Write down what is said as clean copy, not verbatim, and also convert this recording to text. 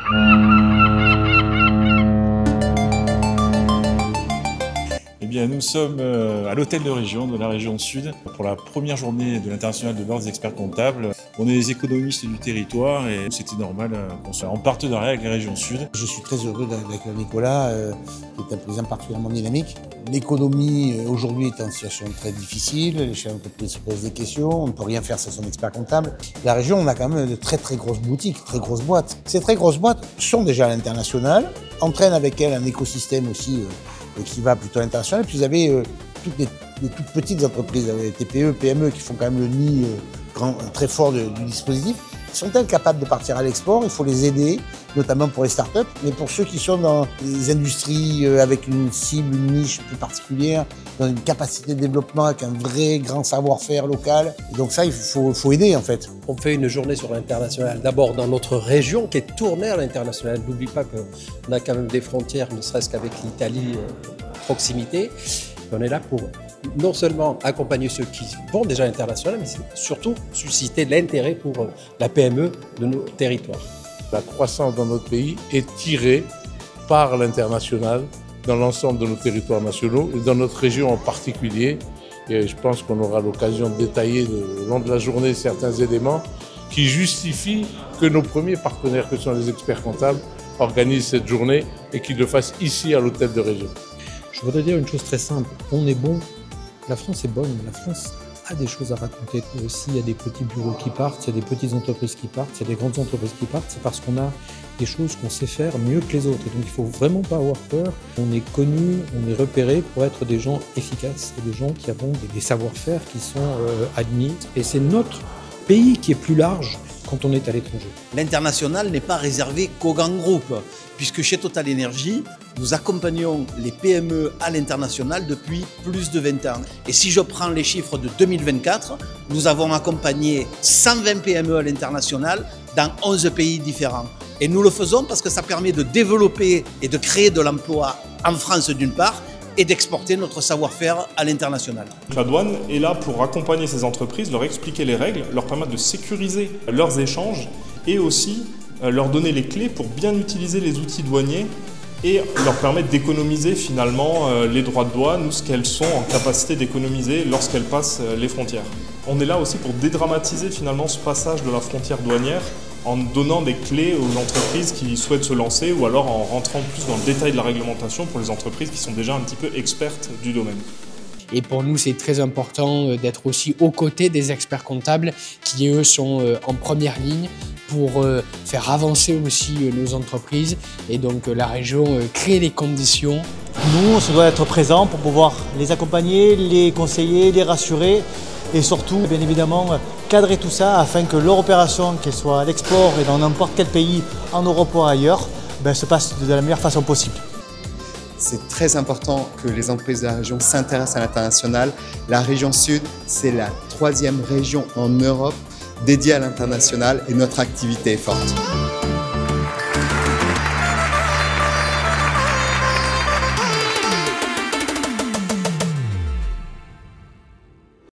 Eh bien, nous sommes à l'hôtel de région, de la région Sud, pour la première journée de l'International de l'Ordre des experts comptables. On est les économistes du territoire et c'était normal qu'on soit en partenariat avec la région Sud. Je suis très heureux avec Nicolas, qui est un président particulièrement dynamique. L'économie aujourd'hui est en situation très difficile, les chefs d'entreprise se posent des questions, on ne peut rien faire sans son expert comptable. La région, on a quand même de très grosses boutiques, très grosses boîtes. Ces très grosses boîtes sont déjà à l'international, entraînent avec elles un écosystème aussi qui va plutôt à l'international. Et puis vous avez toutes les toutes petites entreprises, les TPE, PME qui font quand même le nid très fort du dispositif. Sont-elles capables de partir à l'export? Il faut les aider, notamment pour les startups, mais pour ceux qui sont dans les industries avec une cible, une niche plus particulière, dans une capacité de développement avec un vrai grand savoir-faire local. Et donc ça, il faut aider en fait. On fait une journée sur l'international, d'abord dans notre région qui est tournée à l'international. N'oublie pas qu'on a quand même des frontières, ne serait-ce qu'avec l'Italie, proximité. On est là pour non seulement accompagner ceux qui vont déjà à l'international, mais surtout susciter l'intérêt pour la PME de nos territoires. La croissance dans notre pays est tirée par l'international dans l'ensemble de nos territoires nationaux et dans notre région en particulier. Et je pense qu'on aura l'occasion de détailler au long de la journée certains éléments qui justifient que nos premiers partenaires, que sont les experts comptables, organisent cette journée et qu'ils le fassent ici à l'hôtel de région. Je voudrais dire une chose très simple, on est bon, la France est bonne, la France a des choses à raconter. S'il y a des petits bureaux qui partent, s'il y a des petites entreprises qui partent, s'il y a des grandes entreprises qui partent, c'est parce qu'on a des choses qu'on sait faire mieux que les autres. Et donc il ne faut vraiment pas avoir peur. On est connus, on est repérés pour être des gens efficaces et des gens qui ont des savoir-faire qui sont admis. Et c'est notre pays qui est plus large quand on est à l'étranger. L'international n'est pas réservé qu'aux grands groupes, puisque chez Total Energy, nous accompagnons les PME à l'international depuis plus de 20 ans. Et si je prends les chiffres de 2024, nous avons accompagné 120 PME à l'international dans 11 pays différents. Et nous le faisons parce que ça permet de développer et de créer de l'emploi en France d'une part, et d'exporter notre savoir-faire à l'international. La douane est là pour accompagner ces entreprises, leur expliquer les règles, leur permettre de sécuriser leurs échanges et aussi leur donner les clés pour bien utiliser les outils douaniers et leur permettre d'économiser finalement les droits de douane ou ce qu'elles sont en capacité d'économiser lorsqu'elles passent les frontières. On est là aussi pour dédramatiser finalement ce passage de la frontière douanière en donnant des clés aux entreprises qui souhaitent se lancer ou alors en rentrant plus dans le détail de la réglementation pour les entreprises qui sont déjà un petit peu expertes du domaine. Et pour nous, c'est très important d'être aussi aux côtés des experts comptables qui, eux, sont en première ligne pour faire avancer aussi nos entreprises. Et donc, la région crée les conditions. Nous, on se doit être présents pour pouvoir les accompagner, les conseiller, les rassurer et surtout, bien évidemment, cadrer tout ça afin que leur opération, qu'elle soit à l'export et dans n'importe quel pays en Europe ou ailleurs, se passe de la meilleure façon possible. C'est très important que les entreprises de la région s'intéressent à l'international. La région Sud, c'est la 3e région en Europe dédiée à l'international et notre activité est forte.